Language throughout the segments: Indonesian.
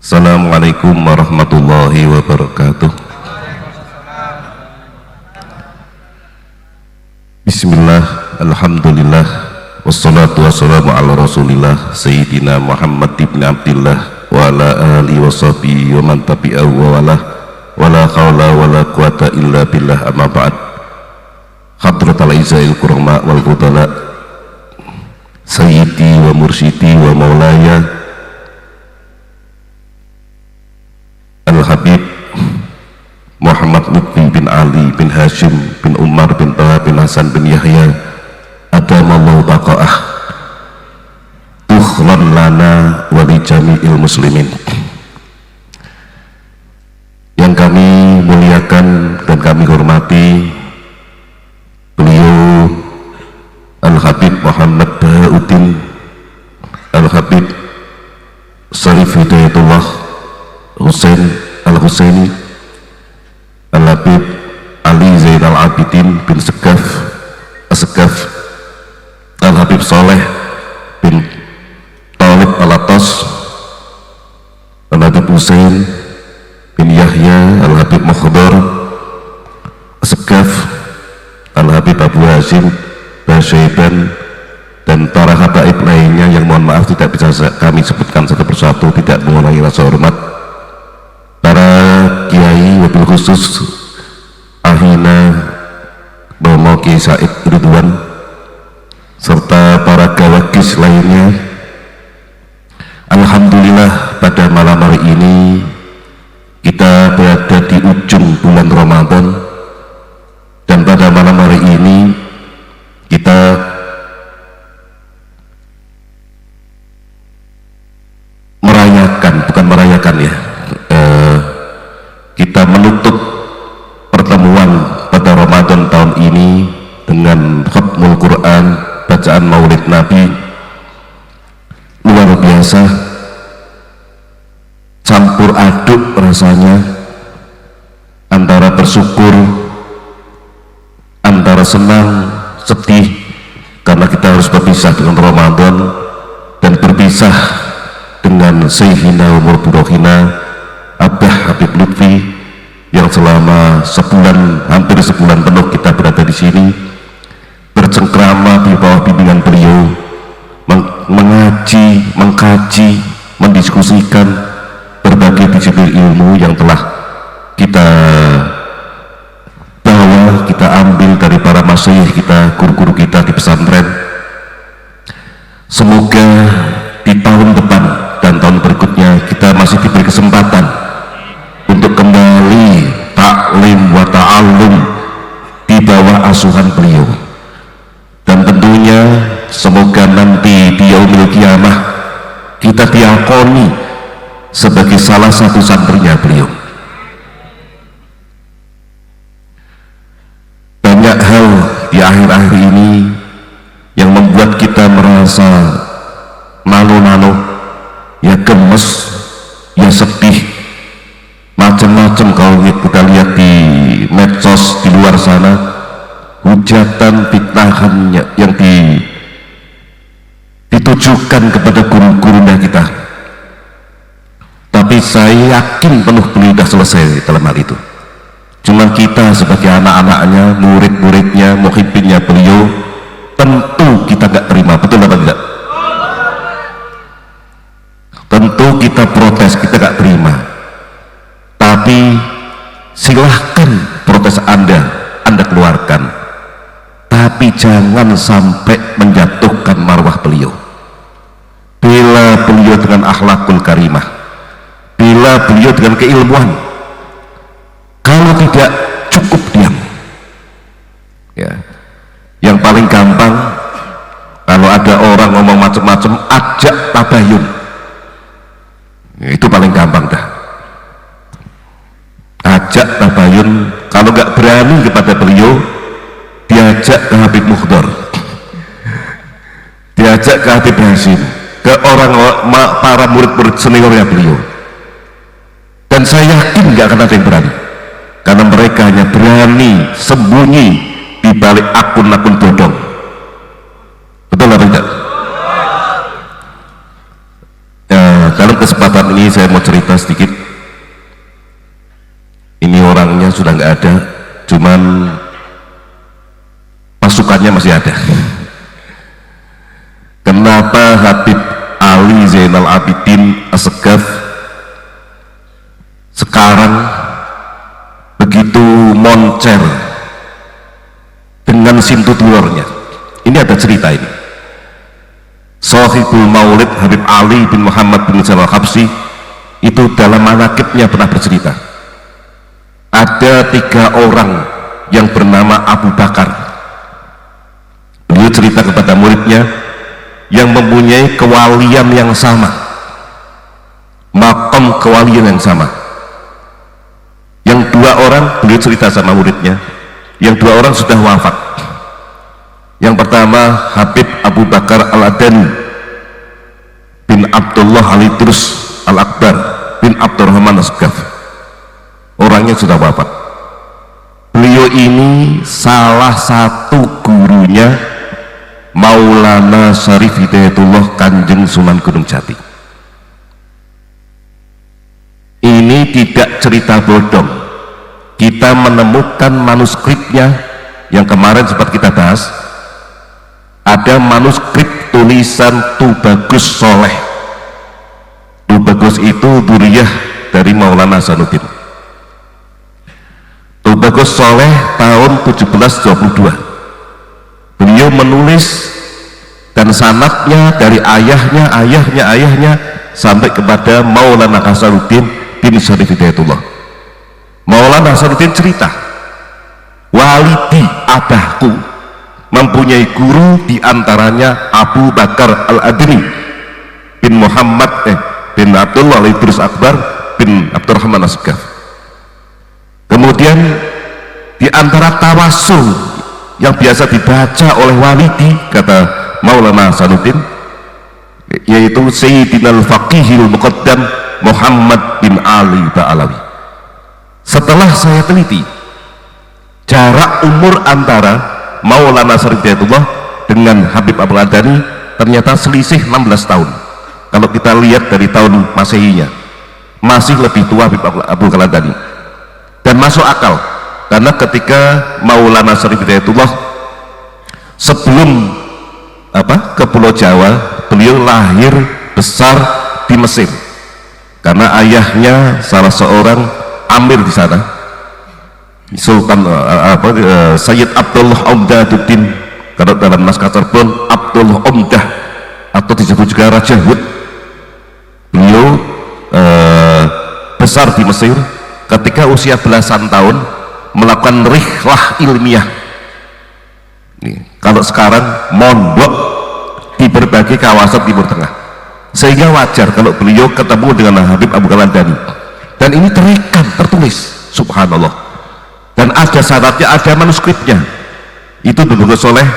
Assalamualaikum warahmatullahi wabarakatuh. Bismillah, alhamdulillah, wassalatu wassalamu ala rasulillah Sayyidina Muhammad ibn Abdillah wa ala alihi wa sahbihi wa man tabi'ahu wa wala wa la hawla wa la quwata illa billah, amma ba'd. Hadratal izza'il kurama wal fudala Sayyidi wa mursyidi wa maulaya Al-Habib Muhammad Lutfi bin Ali bin Hashim bin Umar bin Taha bin Hasan bin Yahya adamallahu baqa'ah tukhlan lana wa li jami'il muslimin. Yang kami muliakan dan kami hormati beliau Al-Habib Muhammad Bahauddin Al-Habib Syarif Hidayatullah Husain Al-Husaini Al-Habib Ali Zainal Abidin bin Segaf Al-Habib Soleh bin Talib Al-Atas Al-Habib Husain bin Yahya Al-Habib Mukhdar Segaf Al-Habib Abu Hashim Basyaiban dan para habaib lainnya yang mohon maaf tidak bisa kami sebutkan satu persatu, tidak mengurangi rasa hormat. Para kiai, wabil khusus Ahina Bomo Kiai Said Ridwan serta para gawakis lainnya. Alhamdulillah pada malam hari ini kita berada di ujung bulan Ramadan, dan pada malam hari ini kita kita menutup pertemuan pada Ramadan tahun ini dengan khatmul Quran, bacaan maulid Nabi luar biasa, campur aduk rasanya antara bersyukur, antara senang, sedih karena kita harus berpisah dengan Ramadan dan berpisah dengan Sayyidina Umur Burohina Abah Habib Lutfi yang selama hampir sebulan penuh kita berada di sini bercengkrama di bawah bimbingan beliau, mengaji, mengkaji, mendiskusikan berbagai disiplin ilmu yang telah kita bawa, kita ambil dari para masyayikh kita, guru-guru kita di pesantren. Semoga di tahun depan dan tahun berikutnya kita masih diberi kesempatan untuk kembali taklim wa ta'allum di bawah asuhan beliau, dan tentunya semoga nanti di yaumil qiyamah kita diakoni sebagai salah satu santrinya beliau. Banyak hal di akhir-akhir ini yang membuat kita merasa malu-malu, ya gemes, ya sedih, macam-macam. Kalau kita lihat di medsos di luar sana, hujatan, fitnahan yang ditujukan kepada guru-gurunya kita, tapi saya yakin penuh beliau sudah selesai dalam hal itu. Cuman kita sebagai anak-anaknya, murid-muridnya, muhibbinnya beliau, tentu kita nggak terima, betul apa tidak? Tentu kita protes, kita nggak terima. Tapi silahkan protes Anda keluarkan, tapi jangan sampai menjatuhkan marwah beliau. Bila beliau dengan akhlakul karimah, bila beliau dengan keilmuan, kalau tidak cukup diam. Ya, yang paling gampang kalau ada orang ngomong macam-macam, ajak tabayun. Itu paling gampang dah. Ajak tabayun. Kalau nggak berani kepada beliau, diajak ke Habib Mukhdar, diajak ke Habib Hashim, ke para murid-murid seniornya beliau. Dan saya yakin nggak akan ada yang berani, karena mereka hanya berani sembunyi di balik akun-akun bodong. Betul apa tidak? Kalau kesempatan ini saya mau cerita sedikit. Ini orangnya sudah nggak ada, cuman pasukannya masih ada. Kenapa Habib Ali Zainal Abidin Assegaf sekarang begitu moncer dengan sintu telurnya? Ini ada cerita ini. Shahibul Maulid Habib Ali bin Muhammad bin Zainal Habsyi itu dalam manaqibnya pernah bercerita, ada 3 orang yang bernama Abu Bakar. Beliau cerita kepada muridnya yang mempunyai kewalian yang sama, maqam kewalian yang sama. Yang 2 orang, beliau cerita sama muridnya, yang 2 orang sudah wafat. Yang pertama Habib Abu Bakar Al-Adani bin Abdullah Al-Idrus Al-Akbar bin Abdurrahman Assegaf, orangnya sudah wafat. Beliau ini salah satu gurunya Maulana Syarif Hidayatullah Kanjeng Sunan Gunung Jati. Ini tidak cerita bodong, kita menemukan manuskripnya yang kemarin sempat kita bahas. Ada manuskrip tulisan Tubagus Soleh. Tubagus itu duriyah dari Maulana Hasanuddin. Tubagus Soleh tahun 1722. Beliau menulis dan sanadnya dari ayahnya sampai kepada Maulana Hasanuddin bin Syarif Hidayatullah. Maulana Hasanuddin cerita, walidi abahku mempunyai guru diantaranya Abu Bakar Al-Adni bin Muhammad bin Abdullah Al-Idrus Akbar bin Abdurrahman Assegaf. Kemudian diantara tawasul yang biasa dibaca oleh walidi, kata Maulana Hasanuddin, yaitu Sayyidina Al-Faqihil Muqaddam Muhammad bin Ali Ba'alawi. Setelah saya teliti, jarak umur antara Maulana Syarif Hidayatullah dengan Habib Abdul Adani ternyata selisih 16 tahun. Kalau kita lihat dari tahun Masehinya, masih lebih tua Habib Abdul Adani. Dan masuk akal, karena ketika Maulana Syarif Hidayatullah sebelum ke Pulau Jawa, beliau lahir besar di Mesir karena ayahnya salah seorang amir di sana, Sultan Sayyid Abdullah Umdaduddin, kalau dalam naskah Cirebon Abdullah Umdah atau disebut juga Raja Hud. Beliau besar di Mesir, ketika usia belasan tahun melakukan rihlah ilmiah. Kalau sekarang mondok di berbagai kawasan Timur Tengah, sehingga wajar kalau beliau ketemu dengan Habib Abu Al-Adani. Dan ini terekam, tertulis, subhanallah. Dan ada syaratnya, ada manuskripnya. Itu Tubagus Soleh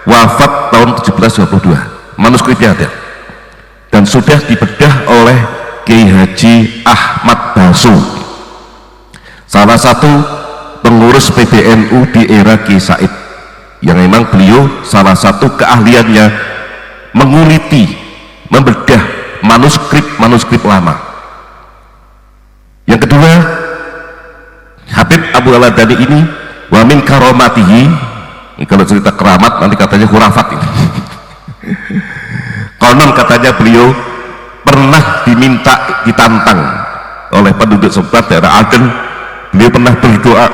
wafat tahun 1722, manuskripnya ada dan sudah dibedah oleh Kiai Haji Ahmad Basu, salah satu pengurus PBNU di era Kiai Said, yang memang beliau salah satu keahliannya menguliti, membedah manuskrip lama. Yang kedua, Habib Abu Al-Adani ini wa min karomatihi, kalau cerita keramat nanti katanya khurafat ini. Konon katanya beliau pernah ditantang oleh penduduk setempat daerah Aden. Beliau pernah berdoa,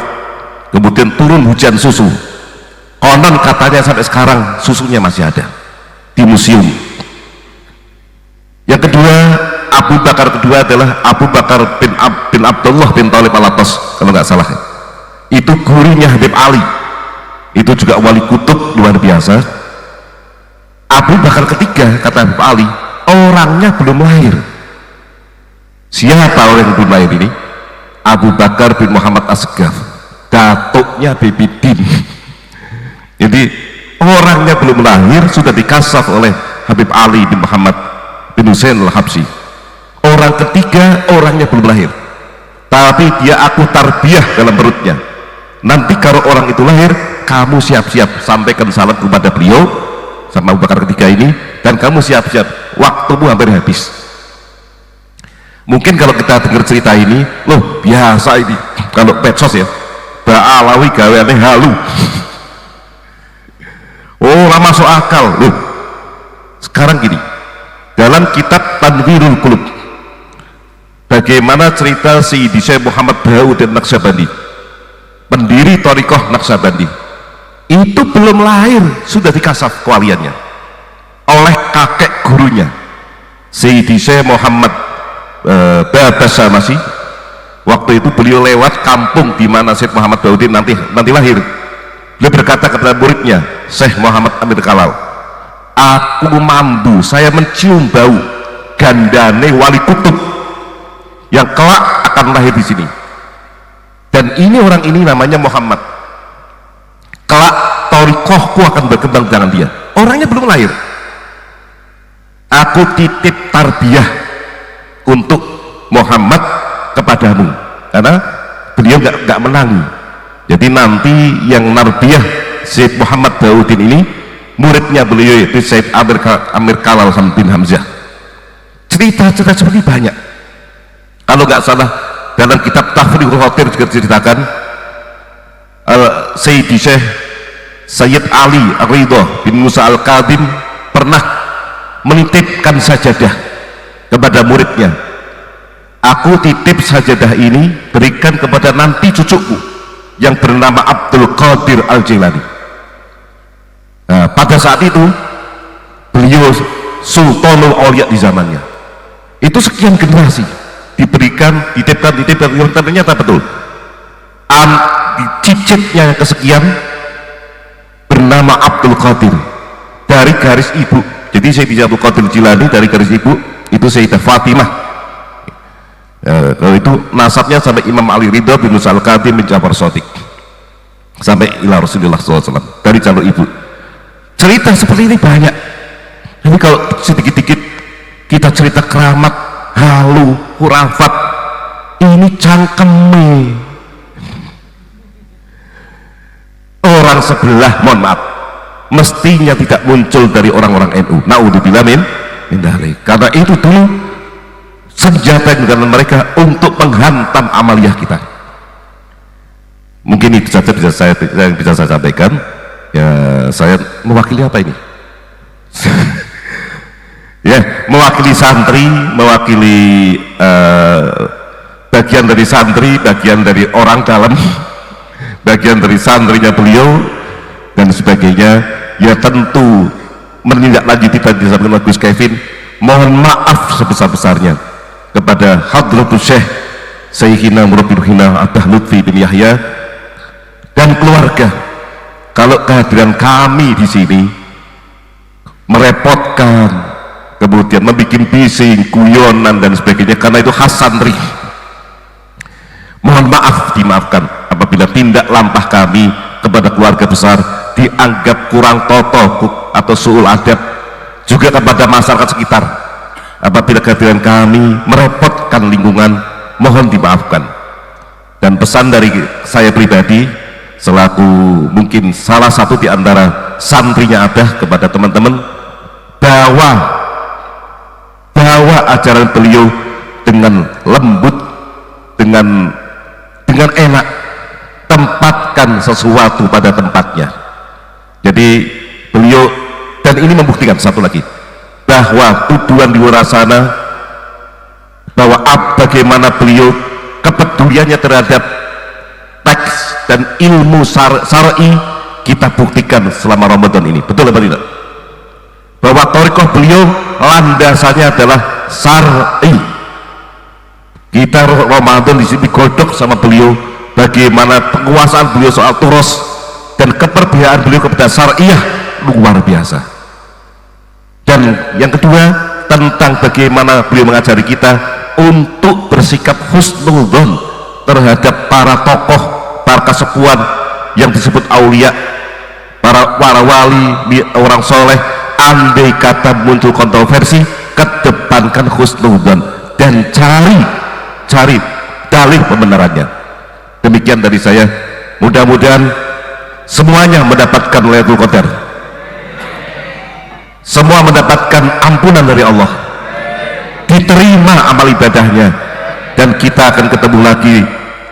kemudian turun hujan susu. Konon katanya sampai sekarang susunya masih ada di museum. Yang kedua, Abu Bakar kedua adalah Abu Bakar bin Abdullah bin Thalib Al-Atas, kalau nggak salah. Itu gurunya Habib Ali, itu juga wali kutub luar biasa. Abu Bakar ketiga, kata Habib Ali, orangnya belum lahir. Siapa orang yang belum lahir ini? Abu Bakar bin Muhammad Assegaf, datuknya Bibidin. Jadi orangnya belum lahir sudah dikasaf oleh Habib Ali bin Muhammad bin Husain Al-Habsyi. Orang ketiga orangnya belum lahir, tapi dia aku tarbiyah dalam perutnya. Nanti kalau orang itu lahir, kamu siap-siap sampaikan salam kepada beliau sama Abu Bakar ketiga ini, dan kamu siap-siap, waktumu hampir habis. Mungkin kalau kita dengar cerita ini, loh biasa ini kalau medsos ya, Mbak Alawi gaweane halu. Oh, lama masuk akal loh. Sekarang gini, dalam kitab Tanwirul Qulub, bagaimana cerita Sayyidi Syekh Muhammad Bahaudin Naqsyabandi, pendiri Thariqah Naqsyabandi, itu belum lahir sudah dikasaf kewaliannya oleh kakek gurunya Sayyidi Syekh Muhammad Babas Syamasi. Waktu itu beliau lewat kampung di mana Syekh Muhammad Bahaudin nanti lahir. Beliau berkata kepada muridnya Syekh Muhammad Amir Kalal, aku mampu, saya mencium bau gandane wali kutub yang kelak akan lahir di sini. Dan ini orang ini namanya Muhammad. Kelak thariqahku akan berkembang dengan dia. Orangnya belum lahir. Aku titip tarbiyah untuk Muhammad kepadamu, karena beliau nggak menangi. Jadi nanti yang narbiyah Syekh Muhammad Bahaudin ini muridnya beliau yaitu Syekh Amir Kalal bin Hamzah. Cerita-cerita seperti banyak. Kalau nggak salah dalam kitab Tafriqul Khatir juga diceritakan Sayyidi Syekh Sayyid Ali Ar-Ridha bin Musa Al-Qadim pernah menitipkan sajadah kepada muridnya, aku titip sajadah ini berikan kepada nanti cucuku yang bernama Abdul Qadir Al-Jilani. Nah, pada saat itu beliau Sultanul Aulia di zamannya. Itu sekian generasi diberikan, dititipkan, ternyata betul. Di cicitnya kesekian bernama Abdul Qadir dari garis ibu. Jadi Sayyidina Abdul Qadir Jilani dari garis ibu itu Sayyidah Fatimah. Kalau itu nasabnya sampai Imam Ali Ridha bin Musa Al-Qadim bin Ja'far Shadiq sampai ila Rasulullah SAW dari jalur ibu. Cerita seperti ini banyak. Jadi kalau sedikit-sedikit kita cerita keramat, halu, khurafat, ini cangkeme orang sebelah, mohon maaf, mestinya tidak muncul dari orang-orang NU. Naudzubillah min dzalik. Karena itu dulu senjata yang digunakan mereka untuk menghantam amaliyah kita. Mungkin itu saja yang bisa saya sampaikan. Ya, saya mewakili apa ini? Ya, mewakili santri, mewakili bagian dari santri, bagian dari orang dalam, bagian dari santrinya beliau dan sebagainya. Ya tentu menindaklanjuti tadi disampaikan Gus Kevin, mohon maaf sebesar-besarnya kepada Hadratus Syekh Sayyidina Murabbihina Abah Lutfi bin Yahya dan keluarga, kalau kehadiran kami di sini merepotkan, kemudian membuat bising, guyonan dan sebagainya, karena itu khas santri. Mohon maaf, dimaafkan apabila tindak lampah kami kepada keluarga besar dianggap kurang toto atau suul adab, juga kepada masyarakat sekitar. Apabila kehadiran kami merepotkan lingkungan, mohon dimaafkan. Dan pesan dari saya pribadi selaku mungkin salah satu di antara santrinya Abah kepada teman-teman, bawa ajaran beliau dengan lembut, dengan enak, tempatkan sesuatu pada tempatnya. Jadi beliau, dan ini membuktikan satu lagi, bahwa tuduhan di luar sana bahwa bagaimana beliau kepeduliannya terhadap teks dan ilmu syar'i kita buktikan selama Ramadan ini. Betul apa tidak? Bahwa thariqah beliau landasannya adalah syar'i. Kita Ramadan di sini digodok sama beliau bagaimana penguasaan beliau soal turos dan keperbiaan beliau kepada syariah luar biasa. Dan yang kedua tentang bagaimana beliau mengajari kita untuk bersikap husnudzon terhadap para tokoh, para kesepuan yang disebut aulia, para wali, orang soleh. Andai kata muncul kontroversi, kedepankan husnudzon dan cari dalih pembenarannya. Demikian dari saya, mudah-mudahan semuanya mendapatkan Lailatul Qadar, semua mendapatkan ampunan dari Allah, diterima amal ibadahnya, dan kita akan ketemu lagi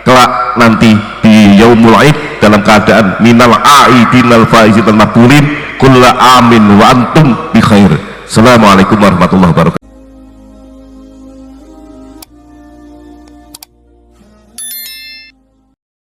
kelak nanti di yaumul id dalam keadaan minal aidinal faizin al maqbulin. Kullu amin wa antum bi khair. Assalamualaikum warahmatullahi wabarakatuh.